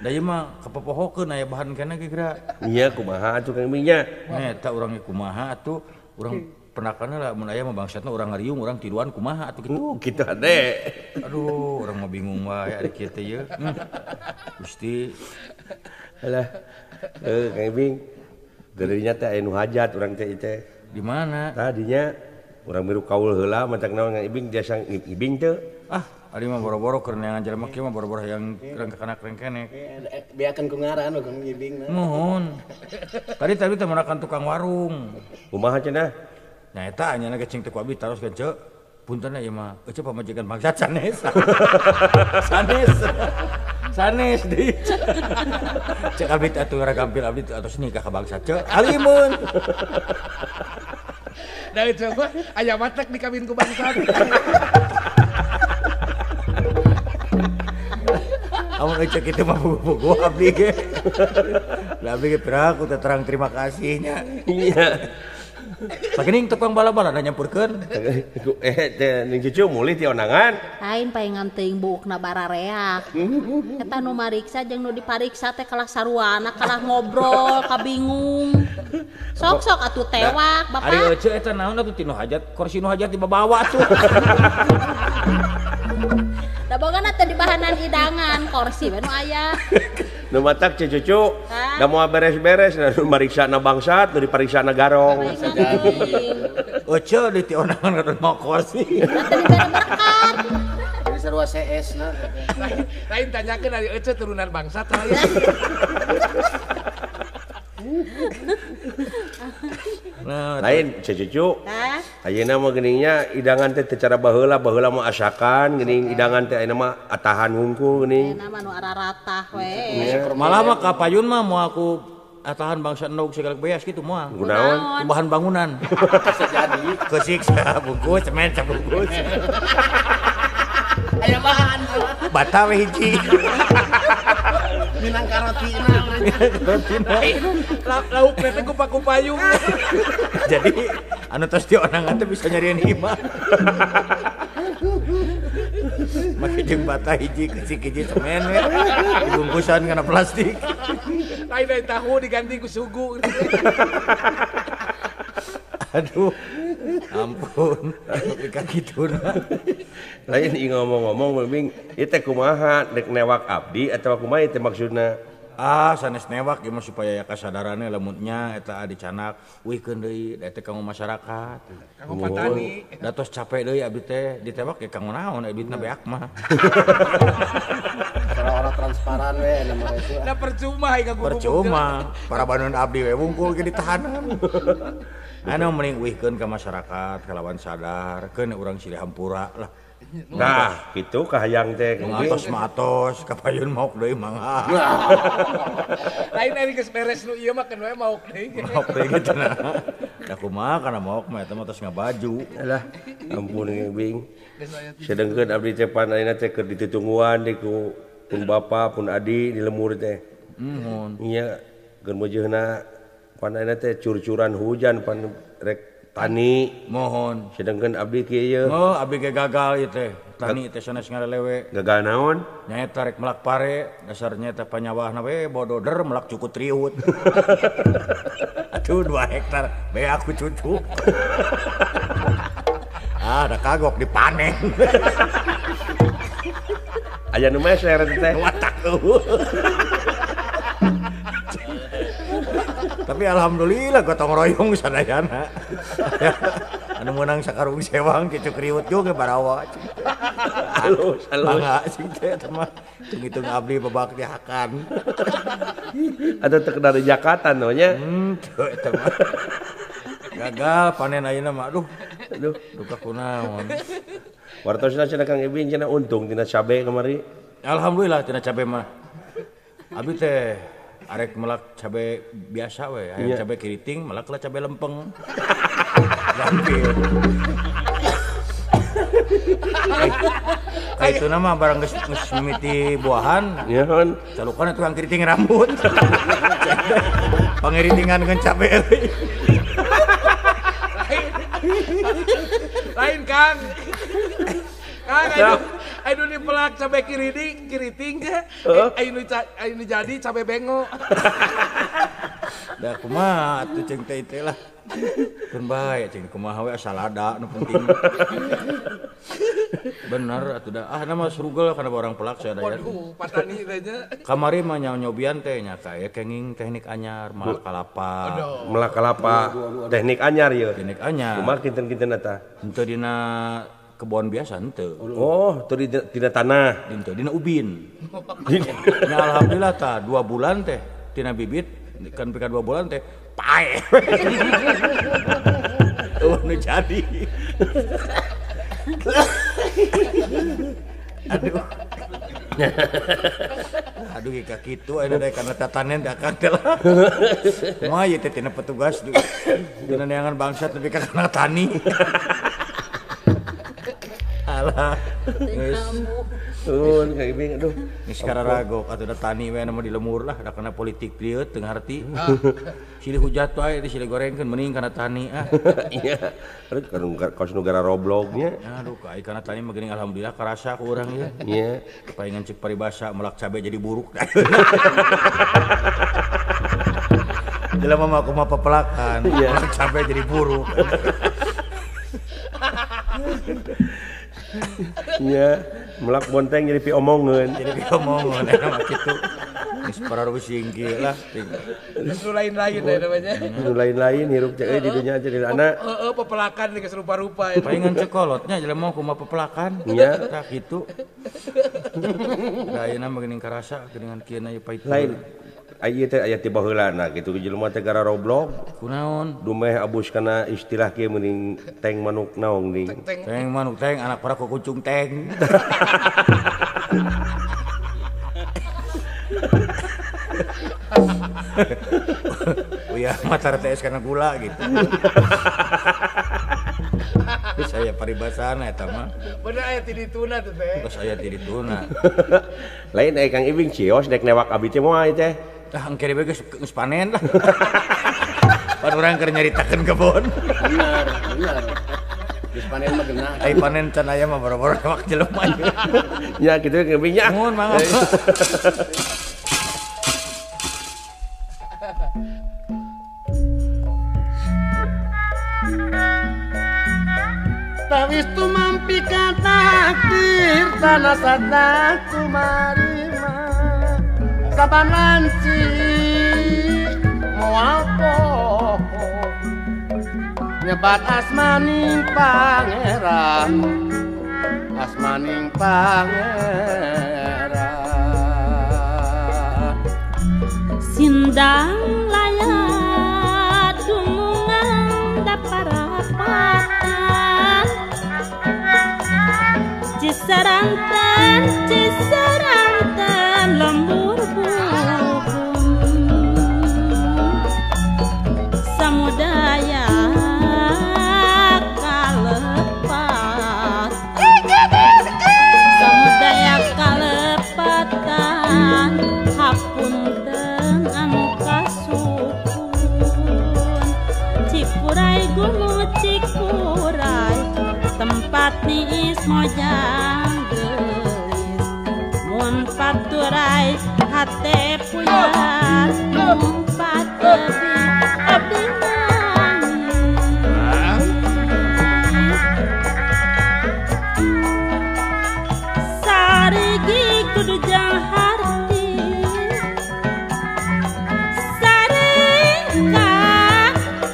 Da ieu mah kapopohokeun aya bahan kana ge geura. Iya kumaha atuh Kang Ibing nya. Eta urang ge kumaha atuh urang penakana lah mun aya mah bangsatna urang ngariung urang tiduan kumaha atuh kitu. Kitu ade. Aduh urang mah bingung wae ari kieu teh ye. Gusti. Alah. Kang Ibing. Geureunnya teh aya nu hajat urang teh ieu teh. Di mana? Tadinya urang miru kaul heula matak naon Kang Ibing tiasa Ibing teu. Ah, ari mah boro-boro keur neangan jelema kieu mah boro-boro yang rengkenak rengkenek. Beakeun ku ngaran Kang Ibing mah. Nuhun. Tadi teh manakan tukang warung. Kumaha cenah? Nah eta nya ge cing teh ku abdi taros kan ceu. Punten ieu mah eueuh pamajikan bangsat sanes. Sanes deui. Cek abdi atuh ragampil abdi atos nikah ka bangsat ceu. Alimun. Da coba aya matak dikawin ku bangsat. Amun cek kitu mah buku abdi ge. Da abdi ge piraku teh terang terima kasihnya. Iya. Sakening tukang bala-bala da nyampurkeun. Teh ning cucu mulih ti onangan. Lain paengan teuing buukna barareak. Eta nu mariksa jeung nu dipariksa teh kalah saruana, kalah ngobrol, kabingung. Sok-sok atuh tewak, Bapak. Ari eueuh eta naon atuh tinu hajat, kursi nu hajat dibawa tuh. Da bogana teh di bahanan hidangan, kursi we nu aya. Nu matak cucu, da moal beres-beres nu mariksana bangsat, nu dipariksana garong. Eueuh di ti onangan kadon mau kursi. Tadi dibere berkat. Jadi sarua CS na. Lain tanyakeun ari eueuh turunan bangsat aya. Nah, Lain cucu. Tah, Ayeuna mah geuningnya hidangan teh cara baheula mah asakan geuning hidangan teh ayeuna mah atahan hungkul geuning. nama nu araratah we. malah mah ka payun mah mau aku atahan bangsa endog segala beas gitu moal. Kunaon? Bahan bangunan. Bisa jadi. Kesiksa bungkus, cemen sabungkus. Aya bahan. Bata we hiji. Minang karotina. Lauk teh ku payung. Jadi anu tos di onangan teh bisa nyarieun hima. Make jeung bata hiji hiji semen we. Dibungkusan kana plastik. Lain dari tahu diganti ku sugu. Aduh. Ampun. Pika kituna. Lain ngomong-ngomong Bing, ieu teh kumaha dek newak abdi atawa kumaha teh maksudna? Sanes newak ieu mah supaya kasadaranna lamunnya eta dicanak weuhkeun deui da teh kanggo masyarakat. Kanggo petani. Da tos capek deui abdi teh ditewak ge kanggo naon abdina beak mah. Orang transparan we nama itu. Da percuma hayu guru. Percuma, para bandun abdi we wungkul ge ditahanan. Anu mending weuhkeun ka masyarakat kalawan sadar keun urang silih hampura lah. Nah, kitu kahayang teh. Matos kapayun mauk deui mangga. Lain dari geus beres nu ieu mah keun we mauk deui. Mauk deui kitu na. Da kumaha kana mauk mah eta mah tos ngabaju. Alah, ampun Bing. Sedengkeun abdi teh pan ayeuna teh keur ditutungguan di ku pun bapa pun adi di lemur teh. Nuhun. Nya keur meujeuna pan ayeuna teh cur-curan hujan pan rek tani. Mohon. Sedengkeun abdi kieu. Oh, abdi ge gagal ieu teh. Tani teh sanes ngarelewe. Gagal naon? Nyaeta rek melak pare, dasarnya teh panyawahna we bododer melak cukut riut. Aduh 2 hektar, be aku cucu. Da kagok dipanen. Aya nu meser teh. Watak Tapi alhamdulillah gotong royong sadayana. Anu meunang sakarung sewang kitu kriwut juga barawa. Halus. Bangga sing teh mah hitung abdi babak dihakan. Atuh teu kenal jakatan no nya. Teu eta mah. Gagal panen ayeuna mah aduh duka kunaon. Wartosna cenah Kang Ibing cenah untung tina cabe kamari. Alhamdulillah tina cabe mah. Abi teh arek melak cabe biasa we, aya cabe keriting, melak lah cabe lempeng. Gampil. Itu nama barang geus mimiti buahan. Nya hon. Calukan tukang keriting rambut. Pangeritingan dengan cabe euy. Lain Kang. Ayo dipelak cabe kiriting ge. Ayo jadi cabe bengo. Da kumaha atuh ceung teh teh lah. Keun bae ceung kumaha we asal ada nu penting. Bener atuh da nama srugel kana orang pelak saya daya. Waduh, patani teh nya. Kamari mah nyobian teh nya aya kenging teknik anyar malak kalapa. Melak kalapa teknik anyar ieu. Teknik anyar. Kumaha kinten-kinten eta? Henteu dina kebon biasa henteu. Oh, teu dina tanah. Henteu dina ubin. Nya alhamdulillah tah 2 bulan teh tina bibit kan pika 2 bulan teh pae. Nu jadi. Aduh ka kitu aya da kana tatanen da akang teh lah. Moal ieu teh tina petugas dina neangan bangsat nepi ka kana tani. Alah. Tuh, Kang Ibing aduh. Geus kararagok atuh da tani we mah di lemur lah da kana politik prieut teu ngarti. Silih hujat wae teh silih gorengkeun mending kana tani Iya. Aduh kaos nu gara roblognya. Aduh ka kana tani mah geuning alhamdulillah karasa ku urang ieu. Iya. Palingan cek paribasa melak cabe jadi buruk. Jelema mah kumaha pepelakan, melak cabe jadi buruk. Iya, melak bonteng jadi pi omongeun. Jadi diomongan eta mah kitu. Geus pararusing kieu lah. Nu lain-lain deh namanya. Nu lain-lain hirup cek di dunya aja di anak. Pepelakan geus rupa-rupa eta. Palingan cekolotnya jelema kumaha pepelakan. Iya. Tah kitu. Da ayeuna mah geuning karasa geuningan kieu na pait. Lain. Aya teh aya ti baheulana kitu jelema teh gara roblog. Kunaon? Dumeh abus kana istilah kieu mending teng manuk naong ning. Teng manuk teng anak para ku kucung teng. Uya matar teh kana gula gitu. Saya paribasana eta mah. Bener aya ti dituna teh teh. Terus aya ti dituna. Lain Kang Ibing cios dek newak abdi teh moal teh. Tah engke we geus panen lah. Pan urang keur nyaritakeun kebon. Benar. Geus Geus panen mah geuna. Ai panen can aya mah boro-boro newak jelema. Ya gitu ngebinya. Nuhun mangga. Tawis tumampi ka takdir tanah sadna kumarima saban lanci moal poho nyebat asmaning pangeran Sindang layar dumungan daparapatan Cisarantan lembur bubung samudaya kalepatan hapunten anu kasukun Cikuray gunung Cikuray tempat niis mojang gelis mun paturai hate puyar mun patebi abdi kudu jaharti sarengka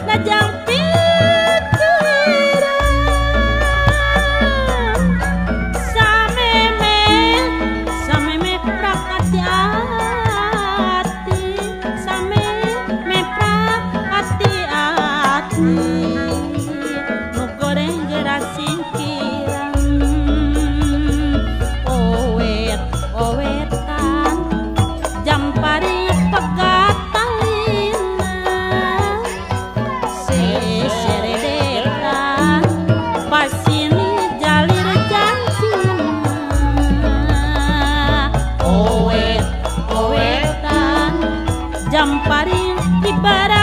lajang pikiran sameme prakati ati sameme prakati ati nu goreng geras singkiran owetan jampari pegatan lina seredetan pasini jalir janjina owetan jampari ibarat